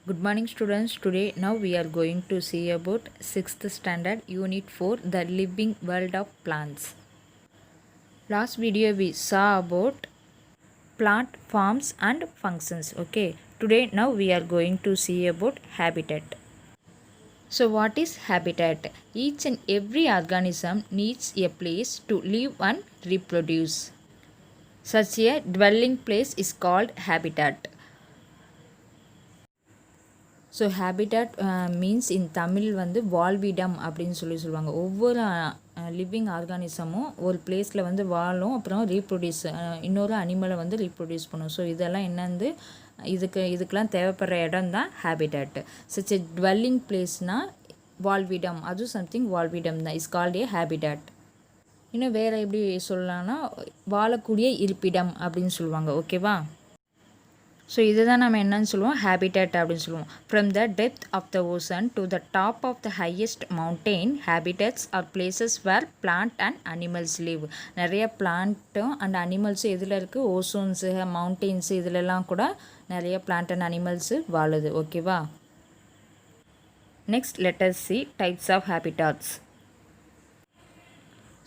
Good morning students. Today now we are going to see about 6th standard unit 4 the living world of plants. Last video we saw about plant forms and functions. Okay. Today now we are going to see about habitat. So what is habitat? Each and every organism needs a place to live and reproduce. Such a dwelling place is called habitat. So habitat means in Tamil வந்து வாழ்விடம் அப்படின்னு சொல்லுவாங்க. ஒவ்வொரு living ஆர்கானிசமும் ஒரு பிளேஸில் வந்து வாழும், அப்புறம் reproduce இன்னொரு அனிமலை வந்து ரீப்ரொடியூஸ் பண்ணும். ஸோ இதெல்லாம் என்னந்து இதுக்கெலாம் தேவைப்படுற இடம் தான் ஹேபிட்டாட். சச் எ டுவெல்லிங் பிளேஸ்னால் வாழ்விடம், அதுவும் சம்திங் வாழ்விடம் தான், இஸ் கால்ட் ஏ ஹேபிட்டாட். இன்னும் வேறு எப்படி சொல்லலாம்னா வாழக்கூடிய இருப்பிடம் அப்படின்னு சொல்லுவாங்க. ஓகேவா? ஸோ இதுதான் நம்ம என்னன்னு சொல்லுவோம், ஹேபிட்டட் அப்படின்னு சொல்லுவோம். From the depth of the ocean to the top of the highest mountain, habitats are places where plant and animals live. நிறைய பிளான்ட்டும் அண்ட் அனிமல்ஸும் எதில் இருக்குது, ஓசோன்ஸு, மவுண்டெயின்ஸு, இதிலெல்லாம் கூட நிறைய பிளான்ட் அண்ட் அனிமல்ஸு வாழுது. ஓகேவா? Next let us see types of habitats.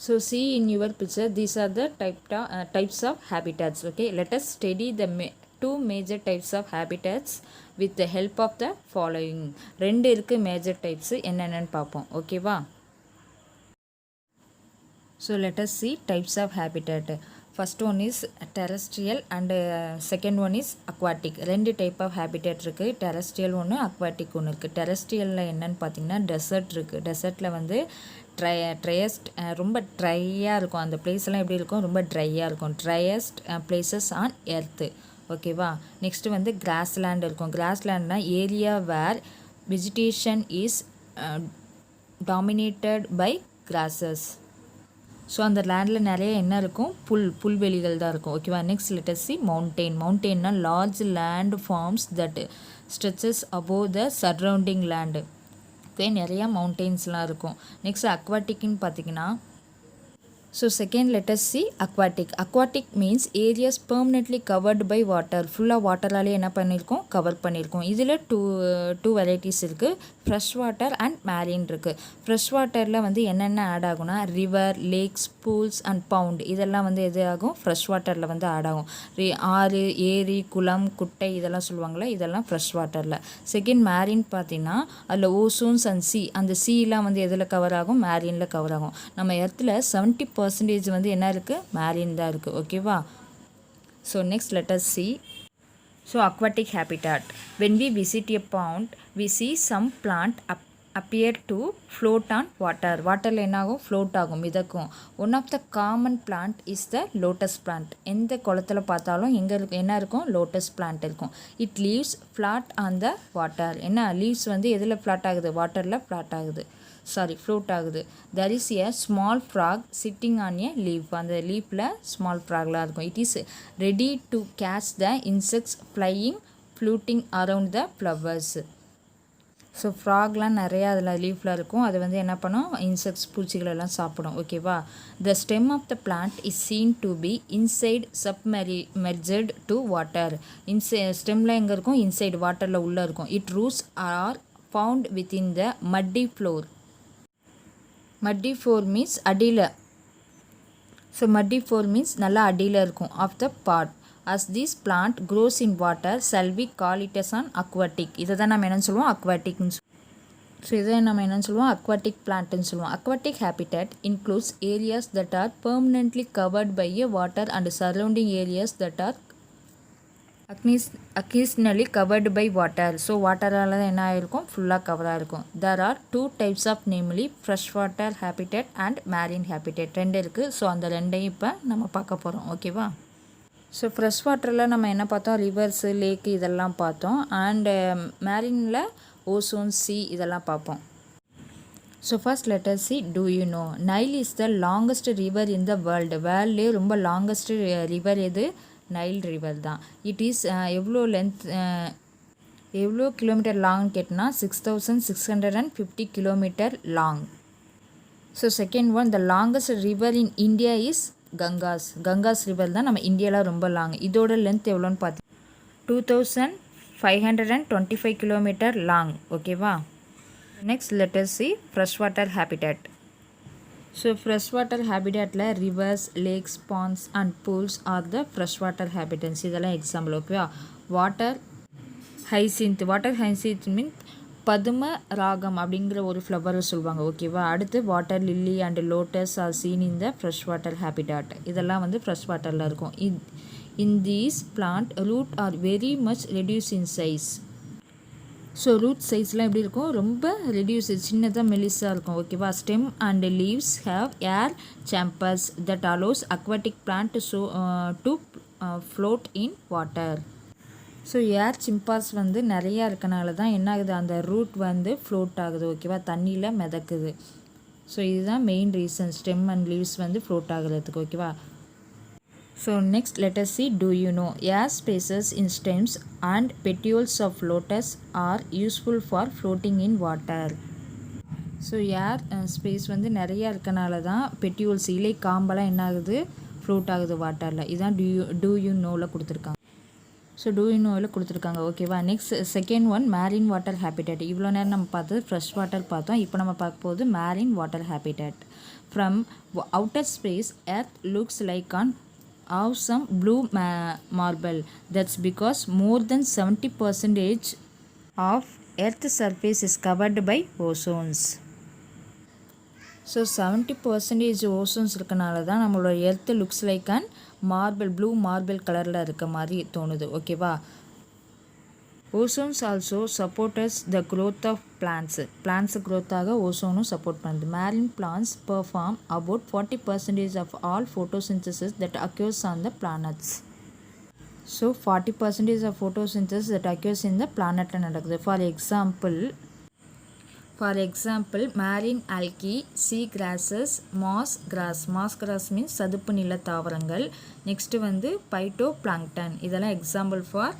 So see in your picture, these are the types of habitats. Okay, let us study the two major types of habitats with the help of the following. ரெண்டு இருக்கு major types, என்னென்னு பார்ப்போம். ஓகேவா? So let us see types of habitat. First one is terrestrial and second one is aquatic. ரெண்டு type of habitat இருக்குது. Terrestrial ஒன்று, aquatic ஒன்று இருக்குது. டெரஸ்ட்ரியலில் என்னென்னு பார்த்தீங்கன்னா டெசர்ட் இருக்குது. டெசர்ட்டில் வந்து ட்ரையஸ்ட் ரொம்ப ட்ரையாக இருக்கும். அந்த பிளேஸ்லாம் எப்படி இருக்கும், ரொம்ப ட்ரையாக இருக்கும். Driest places on earth. ஓகேவா? நெக்ஸ்ட்டு வந்து கிராஸ்லேண்ட் இருக்கும். கிராஸ்லேண்ட்னா area where vegetation is dominated by grasses. So அந்த லேண்டில் நிறைய என்ன இருக்கும், புல்வெளிகள் தான் இருக்கும். ஓகேவா? Next let us see mountain. மவுண்டெயின்னா large land forms that stretches above the surrounding land. Okay, நிறையா மவுண்டெயின்ஸ்லாம் இருக்கும். நெக்ஸ்ட் அக்வாட்டிக்னு பார்த்தீங்கன்னா, so second let us see aquatic. aquatic means areas permanently covered by water. ஃபுல்லாக வாட்டராலே என்ன பண்ணியிருக்கோம், கவர் பண்ணியிருக்கோம். இதில் டூ வெரைட்டிஸ் இருக்குது, ஃப்ரெஷ் வாட்டர் அண்ட் மேரின் இருக்குது. ஃப்ரெஷ் வாட்டரில் வந்து என்னென்ன ஆட் ஆகும்னா river, lakes, pools and pond, இதெல்லாம் வந்து எது ஆகும், ஃப்ரெஷ் வாட்டரில் வந்து ஆட் ஆகும். ஆறு, ஏரி, குளம், குட்டை இதெல்லாம் சொல்லுவாங்களே, இதெல்லாம் ஃப்ரெஷ் வாட்டரில். செகண்ட் மேரின் பார்த்தீங்கன்னா அதில் ஓசோன்ஸ் அண்ட் சி, அந்த சீலாம் வந்து எதில் கவர் ஆகும், மேரினில் கவர் ஆகும். நம்ம எர்த்தில் 70% வந்து என்ன இருக்குது, மேரின் தான் இருக்குது. ஓகேவா? So next let us see. So aquatic habitat. When we visit a pond, we see some plant appear to float on water. வாட்டரில் என்ன ஆகும், ஃப்ளோட் ஆகும், மிதக்கும். One of the common plant is the lotus plant. எந்த குளத்தில் பார்த்தாலும் எங்கே இருக்கும், என்ன இருக்கும், லோட்டஸ் பிளான்ட் இருக்கும். It leaves float on the water. என்ன லீவ்ஸ் வந்து எதில் ஃப்ளாட் ஆகுது, வாட்டரில் ஃப்ளாட் ஆகுது, ஃப்ளோட் ஆகுது. there is a small frog sitting on a leaf. அந்த லீஃபில் ஸ்மால் ஃப்ராக்லாம் இருக்கும். it is ready to catch the insects flying floating around the flowers. So ஃப்ராக்லாம் நிறையா அதில் லீஃபில் இருக்கும். அது வந்து என்ன பண்ணும், இன்செக்ட்ஸ், பூச்சிகளெல்லாம் சாப்பிடும். ஓகேவா? The stem of the plant is seen to be inside submerged to water. ஸ்டெம்மில் எங்கே இருக்கும், இன்சைடு வாட்டரில் உள்ளே இருக்கும். It roots are found within the muddy floor. Muddy floor means அடியில். ஸோ மட்டி ஃப்ளோர் மீன்ஸ் நல்லா அடியில் இருக்கும் of the pot. as this plant grows in water shall we call it as an aquatic. இதை தான் நம்ம என்னன்னு சொல்லுவோம், அக்வாட்டிக்னு. So இதை நம்ம என்னன்னு சொல்லுவோம், அக்வாட்டிக் பிளான்ட்னு சொல்லுவோம். Aquatic habitat includes areas that are permanently covered by a water and surrounding areas that are occasionally covered by water. So வாட்டரால் என்ன ஆகிருக்கும், ஃபுல்லாக கவராக இருக்கும். there are two types of namely freshwater habitat and marine habitat. ரெண்டு இருக்குது. So அந்த ரெண்டையும் இப்போ நம்ம பார்க்க போகிறோம். ஓகேவா? ஸோ ஃப்ரெஷ் வாட்டரில் நம்ம என்ன பார்த்தோம், ரிவர்ஸு, லேக்கு இதெல்லாம் பார்த்தோம். அண்டு மேரினில் ஓசோன், சி இதெல்லாம் பார்ப்போம். So first let us see, do you know Nile is the longest river in த வேர்ல்ட்லேயே ரொம்ப லாங்கஸ்ட் ரிவர் எது, நைல் ரிவர் தான். இட் இஸ் எவ்வளோ லென்த், எவ்வளோ கிலோமீட்டர் லாங் கேட்டோன்னா 6650 kilometre long. So second one, the longest river in India is Ganges river தான் நம்ம இந்தியாவில் ரொம்ப லாங். இதோட லென்த் எவ்வளோன்னு பார்த்தீங்கன்னா 2500 525 kilometer long. ஓகேவா? Next let us see freshwater habitat. So freshwater habitatல rivers, lakes, ponds and pools are the freshwater habitats. இதெல்லாம் example. ஓகேவா? வாட்டர் ஹைசிந்த் மீன் பதும ராகம் அப்படிங்கிற ஒரு ஃப்ளவரை சொல்லுவாங்க. ஓகேவா? அடுத்து water lily and lotus are seen in the fresh water habitat. இதெல்லாம் வந்து ஃப்ரெஷ் வாட்டரில் இருக்கும். In these plant root are very much reduce in size. So root சைஸ்லாம் எப்படி இருக்கும்? ரொம்ப ரெடியூஸ், சின்னதாக மெலிஸாக இருக்கும். ஓகேவா? Stem and leaves have air chambers that allows aquatic plant to float in water. So ஏர் சிம்பாஸ் வந்து நிறையா இருக்கனால தான் என்ன ஆகுது, அந்த ரூட் வந்து ஃப்ளோட் ஆகுது. ஓகேவா? தண்ணியில் மிதக்குது. ஸோ இதுதான் main reason stem and leaves வந்து ஃப்ளோட் ஆகுறதுக்கு. ஓகேவா? So next let us see, do you know air spaces in stems and petioles of lotus are useful for floating in water. So air space வந்து நிறையா இருக்கனால தான் petioles இலை காம்பெல்லாம் என்ன ஆகுது, ஃப்ளோட் ஆகுது வாட்டரில். இதுதான் டூ யூ நோவில் கொடுத்துருக்காங்க. ஸோ டூ யூ நோவில் கொடுத்துருக்காங்க. ஓகேவா? Next second one marine water habitat. இவ்வளோ நேரம் நம்ம பார்த்தது ஃப்ரெஷ் வாட்டர் பார்த்தோம். இப்போ நம்ம பார்க்க போகுது marine water habitat. From outer space earth looks like an awesome blue marble. That's because more than 70% of earth surface is covered by ozones. So 70% ozones இருக்கனால தான் நம்மளோட earth looks like and marble, blue marble கலரில் இருக்க மாதிரி தோணுது. ஓகேவா? Ozones also supports the growth of plants க்ரோத்தாக ஓசோனும் சப்போர்ட் பண்ணுது. Marine plants perform about 40% of all photosynthesis that occurs on the planets. So 40% of photosynthesis that occurs in the பிளானட்டில் நடக்குது. For example marine algae, sea grasses, marsh grass means சதுப்பு நில தாவரங்கள். Next வந்து phyto plankton. இதெல்லாம் example for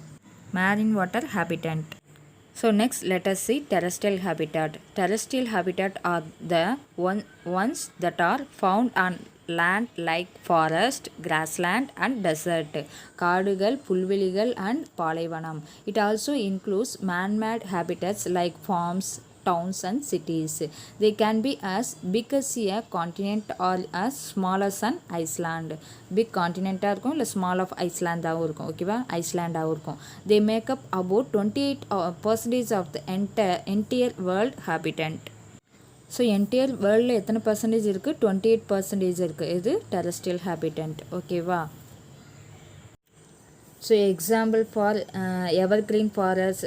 marine water habitat. So next let us see terrestrial habitat. Terrestrial habitat are the ones that are found on land like forest, grassland and desert. காடுகள், புல்வெளிகள் and பாலைவனம். It also includes man-made habitats like farms, towns and cities. They can be as big as a continent or as small as an Iceland. Big continent இருக்கும், இல்லை small of Iceland ஆகவும் இருக்கும். ஓகேவா? Island ஆகவும் இருக்கும். They make up about 28% of the entire world habitat. So entire வேர்ல்டில் எத்தனை percentage இருக்குது? 28% இருக்குது. இது டெரஸ்ட்ரியல் ஹேபிட்டன்ட். ஓகேவா? So example for evergreen forest,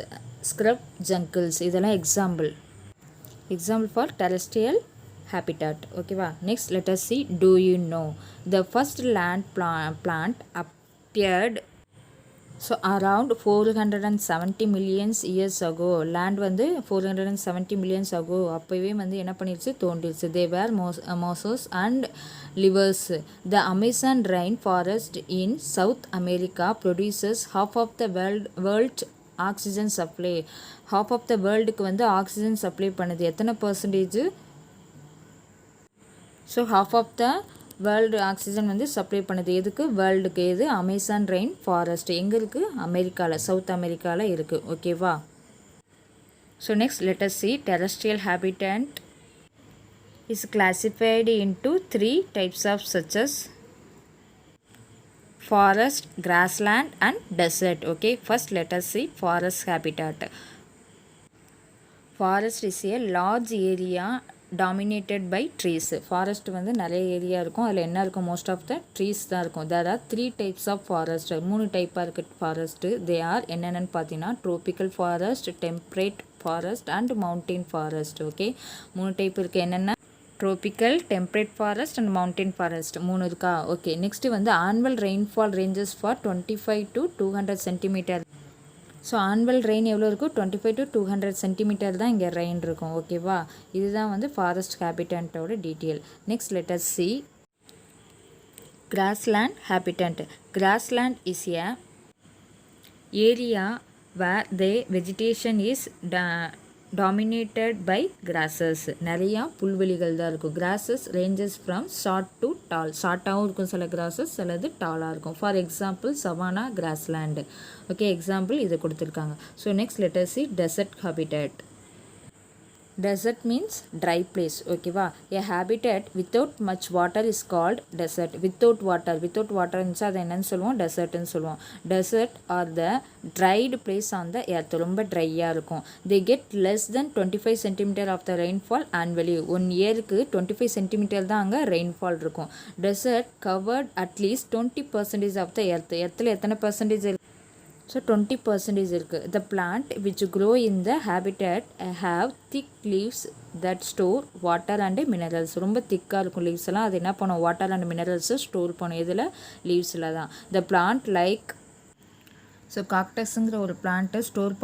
scrub jungles. இதெல்லாம் எக்ஸாம்பிள் ஃபார் டெரஸ்ட்ரியல் habitat. ஓகேவா? Next let us see, do you know the first land plant appeared so around 470 millions years ago. Land வந்து 470 millions ago அப்போவே வந்து என்ன பண்ணிடுச்சு, தோன்றிடுச்சு. They were mosses and livers. The Amazon rain forest in South America produces half of the world oxygen supply. Half of the வேர்ல்டுக்கு வந்து oxygen supply பண்ணுது. எத்தனை percentage? So half of the world oxygen வந்து supply பண்ணுது. எதுக்கு? வேர்ல்டுக்கு. எது? Amazon rain forest. எங்கே இருக்குது? அமெரிக்காவில், சவுத் அமெரிக்காவில் இருக்குது. ஓகேவா? So next let us see terrestrial habitat is classified into 3 types of such as forest, grassland and desert. Okay, first let us see forest habitat. Forest is a large area dominated by trees. Forest வந்து நிறைய area இருக்கும். அதில் என்ன இருக்கும்? Most of the trees தான் இருக்கும். there are 3 types of forest. 3 டைப்பாக இருக்குது ஃபாரஸ்ட்டு. they are என்னென்னு பார்த்தீங்கன்னா tropical forest, temperate forest and mountain forest. Okay, 3 type இருக்குது. என்னென்ன? Tropical, temperate forest and mountain forest 3 இருக்கா? ஓகே, நெக்ஸ்ட்டு வந்து annual rainfall ranges for 25 to 200 centimetre. So annual rain எவ்வளோ இருக்கும்? 25 to 200 சென்டிமீட்டர் தான் இங்கே ரெயின் இருக்கும். ஓகேவா? இதுதான் வந்து ஃபாரஸ்ட் ஹேபிட்டன்ட்டோட detail. Next let us see grassland habitat. Grassland is a area where the vegetation is dominated by grasses. நிறையா புல்வெளிகள் தான் இருக்கும். Grasses ranges from short to tall. ஷார்ட்டாகவும் இருக்கும் சில கிராசஸ், சிலது டாலாக இருக்கும். For example savanna grassland. Okay, example இதை கொடுத்துருக்காங்க. So next letter see desert habitat. Desert means dry place. ஓகேவா. A habitat without much water is called desert. Without water இருந்துச்சு அதை என்னன்னு சொல்லுவோம், டெசர்ட்னு சொல்லுவோம். Desert are the dried place on the earth. ரொம்ப ட்ரையாக இருக்கும். They get less than 25 cm of the rainfall annually. 1 இயருக்கு 25 cm தான் அங்கே ரெயின்ஃபால் இருக்கும். Desert covered at least 20% of the earth. எர்த்தில் எத்தனை பர்சன்டேஜ்? So 20% இருக்குது. The plant which grow in the habitat have thick leaves that store water and minerals. ரொம்ப திக்காக இருக்கும் leaves எல்லாம். அது என்ன பண்ணும், வாட்டர் அண்ட் மினரல்ஸை ஸ்டோர் பண்ணும். இதில் லீவ்ஸில் தான். The plant like ஸோ காக்டஸ்ங்கிற ஒரு பிளான்ட்டை ஸ்டோர்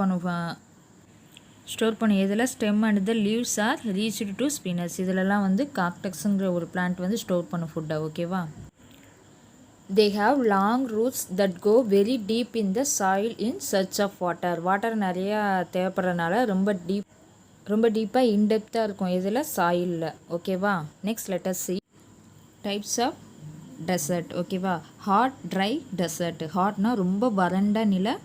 பண்ணும் இதில் stem and the leaves are reduced to spines. இதிலலாம் வந்து காக்டஸ்ங்கிற ஒரு பிளான்ட் வந்து ஸ்டோர் பண்ணும் ஃபுட்டை. ஓகேவா. They have long roots that go very deep in the soil in search of water. Water நிறையா தேவைப்படுறதுனால ரொம்ப டீப்பாக இன்டெப்த்தாக இருக்கும் இதில் சாயிலில். ஓகேவா. Next letter see types of desert. ஓகேவா. Hot, dry, desert. ஹாட்னா ரொம்ப வறண்ட நில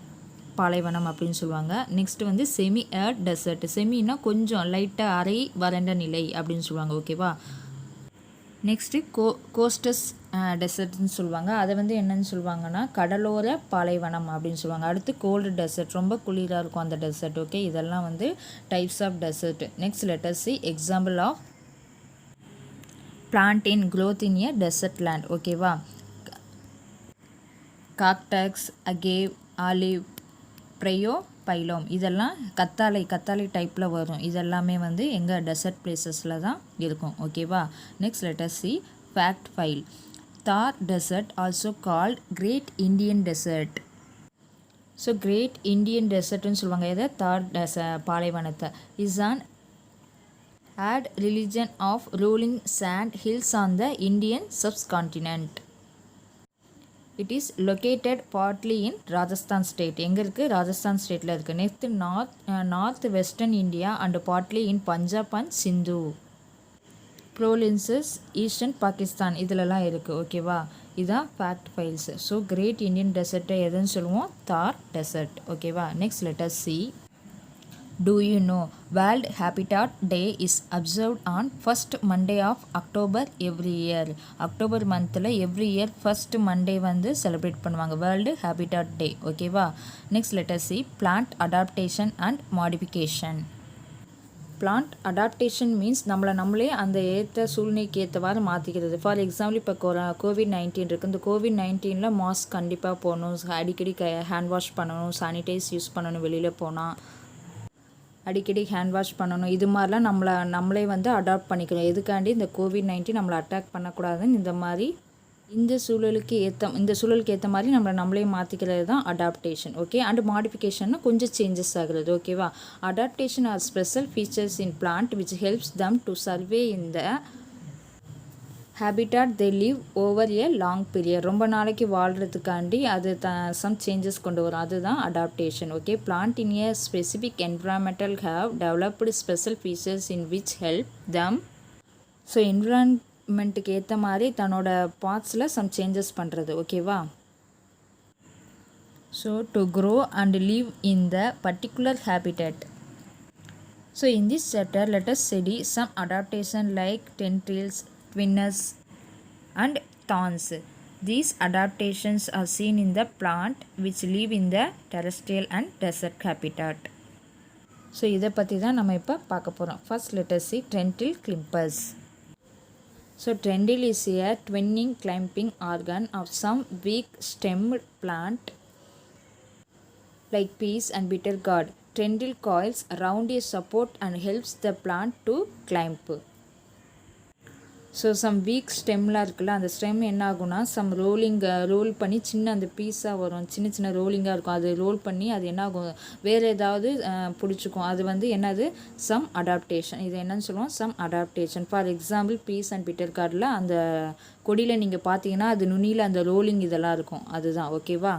பாலைவனம் அப்படின்னு சொல்லுவாங்க. நெக்ஸ்ட் வந்து செமி ஏர்ட் டெசர்ட். செமினா கொஞ்சம் லைட்டாக அரை வறண்ட நிலை அப்படின்னு சொல்லுவாங்க. ஓகேவா. நெக்ஸ்ட்டு கோஸ்டஸ் டெசர்ட்னு சொல்லுவாங்க. அதை வந்து என்னன்னு சொல்லுவாங்கன்னா கடலோர பாலைவனம் அப்படின்னு சொல்லுவாங்க. அடுத்து கோல்டு டெசர்ட், ரொம்ப குளிராக இருக்கும் அந்த டெசர்ட். ஓகே, இதெல்லாம் வந்து types of desert. Next letter see example of plant growth in a desert land. ஓகேவா. Cactus, agave, olive, bryophyllum. இதெல்லாம் கத்தாழை டைப்பில் வரும். இதெல்லாமே வந்து எங்கள் டெசர்ட் பிளேசஸில் தான் இருக்கும். ஓகேவா. Next letter see fact file. Thar desert also called great Indian desert. So great Indian டெசர்ட்னு சொல்லுவாங்க இதை, தார் பாலைவனத்தை. Is an add religion of rolling sand hills on the Indian subcontinent. It is located partly in Rajasthan state. எங்கே இருக்குது, ராஜஸ்தான் ஸ்டேட்டில் இருக்குது. Next north western India and partly in Punjab and Sindh provinces eastern Pakistan இதிலலாம் இருக்குது. ஓகேவா. இதுதான் fact files. So great Indian டெசர்ட்டை எதுன்னு சொல்லுவோம், தார் டெசர்ட். ஓகேவா. Next letter see. Do you know World Habitat Day is observed on first Monday of October every year. October மந்தில் every year first Monday வந்து செலிப்ரேட் பண்ணுவாங்க வேர்ல்டு ஹேபிட்டாட் டே. ஓகேவா. Next letter C plant adaptation and modification. Plant adaptation means நம்மளே அந்த ஏற்ற சூழ்நிலைக்கு ஏற்றவாறு மாற்றிக்கிறது. For example இப்போ COVID-19 இருக்குது. இந்த COVID-19 மாஸ்க் கண்டிப்பாக போகணும், அடிக்கடி ஹேண்ட் வாஷ் பண்ணணும், சானிடைஸ் யூஸ் பண்ணணும், வெளியில் போனால் அடிக்கடி ஹேண்ட் வாஷ் பண்ணணும். இது மாதிரிலாம் நம்மளே வந்து அடாப்ட் பண்ணிக்கணும். எதுக்காண்டி, இந்த COVID-19 நம்மளை அட்டாக் பண்ணக்கூடாதுன்னு இந்த சூழலுக்கு ஏற்ற மாதிரி நம்மளே மாற்றிக்கிறது தான் அடாப்டேஷன். ஓகே. அண்ட் மாடிஃபிகேஷன்னா கொஞ்சம் சேஞ்சஸ் ஆகுறது. ஓகேவா. Adaptation are special features in plant which helps them to survey in the habitat they live over a long period. ரொம்ப நாளைக்கு வாழ்கிறதுக்காண்டி அது some changes கொண்டு வரும். அதுதான் adaptation. Okay. plant in a specific environmental have developed special features in which help them. So என்விரான்மெண்ட்டுக்கு ஏற்ற மாதிரி தன்னோட பார்ட்ஸில் some changes பண்ணுறது. ஓகேவா. So to grow and live in the particular habitat. So in this chapter let us study some adaptation like tendrils, twinners and thorns. These adaptations are seen in the plant which live in the terrestrial and desert habitat. So இதை பற்றி தான் நம்ம இப்போ பார்க்க போகிறோம். First let us see tendril clippers. So tendril is a twining climbing organ of some weak stemmed plant like peas and bitter gourd. Tendril coils around a support and helps the plant to climb. So some weak ஸ்டெம்லாம் இருக்குல்ல, அந்த stem என்ன ஆகும்னா role பண்ணி சின்ன அந்த பீஸாக வரும், சின்ன ரோலிங்காக இருக்கும். அது ரோல் பண்ணி அது என்ன ஆகும், வேறு ஏதாவது பிடிச்சிக்கும். அது வந்து என்னது, சம் அடாப்டேஷன். இது என்னன்னு சொல்லுவோம், some adaptation. For example peas and bitter கார்டில் அந்த கொடியில் நீங்கள் பார்த்தீங்கன்னா அது நுனியில் அந்த ரோலிங் இதெல்லாம் இருக்கும். அதுதான். ஓகேவா.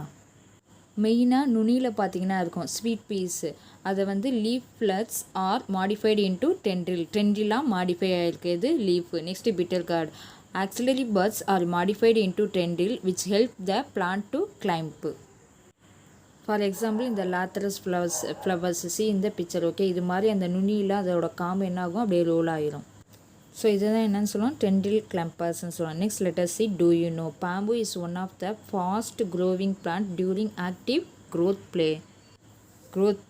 மெயினாக நுனியில் பார்த்தீங்கன்னா இருக்கும் ஸ்வீட் பீஸு, அதை வந்து லீஃப்லெட்ஸ் ஆர் மாடிஃபைடு இன்டு டென்ட்ரிலாக மாடிஃபை ஆகிருக்கு இது leaf. Next bitter gourd, axillary buds are modified into tendril which help the plant to climb. For example இந்த லாத்தரஸ் ஃப்ளவர்ஸ் சி இந்த பிக்சர். ஓகே, இது மாதிரி அந்த நுனியில் அதோட காம்பு என்ன ஆகும், அப்படியே ரோல் ஆயிரும். ஸோ இதுதான் என்னன்னு சொல்லுவோம், டென்ட்ரில் கிளம்பர்ஸ்ன்னு சொல்லுவோம். Next letter C, do you know bamboo is one of the fast growing plant during active growth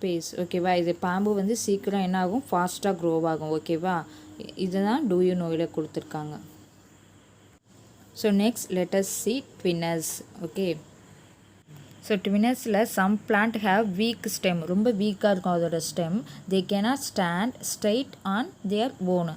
phase. ஓகேவா, இது பாம்பு வந்து சீக்கிரம் என்ன ஆகும், ஃபாஸ்ட்டாக க்ரோ ஆகும். ஓகேவா, இதுதான் டூ யூ நோவில் கொடுத்துருக்காங்க. So next letter see, twiners. Okay, so ட்வினஸில் some plant have weak stem, ரொம்ப வீக்காக இருக்கும் அதோட stem. They cannot stand straight on their own,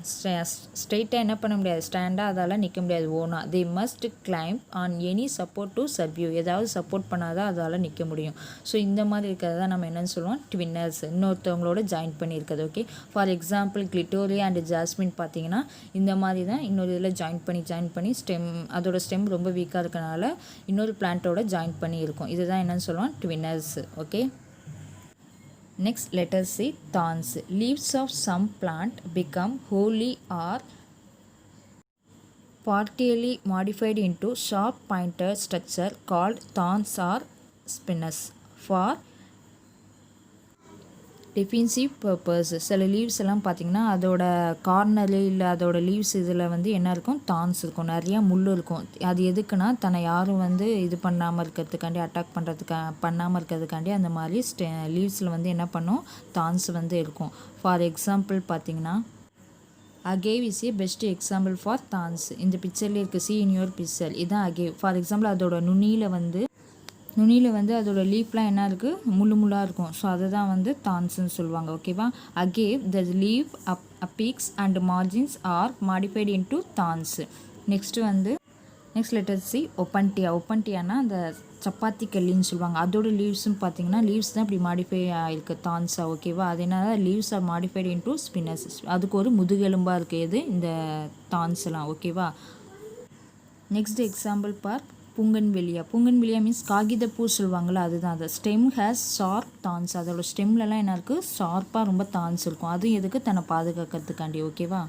ஸ்ட்ரைட்டாக என்ன பண்ண முடியாது, ஸ்டாண்டாக அதால் நிற்க முடியாது ஓனா. They must climb on any support to survive, ஏதாவது சப்போர்ட் பண்ணாதான் அதால் நிற்க முடியும். ஸோ இந்த மாதிரி இருக்கிறது தான் நம்ம என்னென்னு சொல்லுவோம், ட்வின்னர்ஸ், இன்னொருத்தவங்களோட ஜாயின் பண்ணியிருக்கிறது. Okay, for example clitoria and jasmine பார்த்தீங்கன்னா இந்த மாதிரி தான் இன்னொரு இதில் ஜாயின் பண்ணி ஸ்டெம், அதோட ஸ்டெம் ரொம்ப வீக்காக இருக்கனால இன்னொரு பிளான்ட்டோட ஜாயின் பண்ணி இருக்கும். இதுதான் என்னன்னு சொல்லுவோம், twiners. Okay, next letter see, thorns. Leaves of some plant become wholly or partially modified into sharp pointed structure called thorns or spines for defensive purpose. சில லீவ்ஸ் எல்லாம் பார்த்திங்கன்னா அதோட கார்னரு இல்லை அதோட லீவ்ஸ் இதில் வந்து என்ன இருக்கும், தான்ஸ் இருக்கும், நிறையா முள் இருக்கும். அது எதுக்குன்னா தன்னை யாரும் வந்து இது பண்ணாமல் இருக்கிறதுக்காண்டி, அட்டாக் பண்ணாமல் இருக்கிறதுக்காண்டி அந்த மாதிரி லீவ்ஸில் வந்து என்ன பண்ணும், தான்ஸ் வந்து இருக்கும். ஃபார் எக்ஸாம்பிள் பார்த்திங்கன்னா agave is a best example for thorns. இந்த பிக்சரில் இருக்குது, சி இன் யுவர் பிக்சர், இதுதான் அகேவ். ஃபார் எக்ஸாம்பிள் அதோட நுனியில் வந்து அதோட லீஃப்லாம் என்ன இருக்குது, முள்ளாக இருக்கும். ஸோ அதை தான் வந்து தான்ஸ்ன்னு சொல்லுவாங்க. ஓகேவா, agave the leaf apex and margins are modified into thorns. Next letter see, ஒப்பன்டியானா அந்த சப்பாத்தி கல்லின்னு சொல்லுவாங்க. அதோட லீவ்ஸ்ன்னு பார்த்தீங்கன்னா லீவ்ஸ் தான் இப்படி மாடிஃபை ஆகிருக்கு தான்ஸாக. ஓகேவா, அது என்ன, லீவ்ஸ் ஆர் மாடிஃபைடு இன்டு ஸ்பின்னஸ், அதுக்கு ஒரு முதுகெலும்பாக இருக்குது எது, இந்த தான்ஸ்லாம். ஓகேவா, நெக்ஸ்ட் எக்ஸாம்பிள் பார் புங்கன்வெளியா மீன்ஸ் காகிதப்பூ சொல்லுவாங்கள்ல, அதுதான். அது ஸ்டெம் ஹேஸ் ஷார்ப் தான்ஸ், அதோட ஸ்டெம்லலாம் என்ன இருக்குது, ஷார்ப்பாக ரொம்ப தான்ஸ் இருக்கும். அதுவும் எதுக்கு, தன்னை பாதுகாக்கிறதுக்காண்டி. ஓகேவா,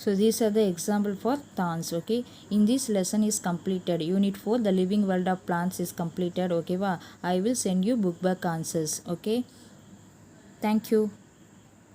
so these are the example for thorns. Okay, in this lesson is completed. Unit 4 the living world of plants is completed. ஓகேவா, I will send you book back answers. Okay, thank you.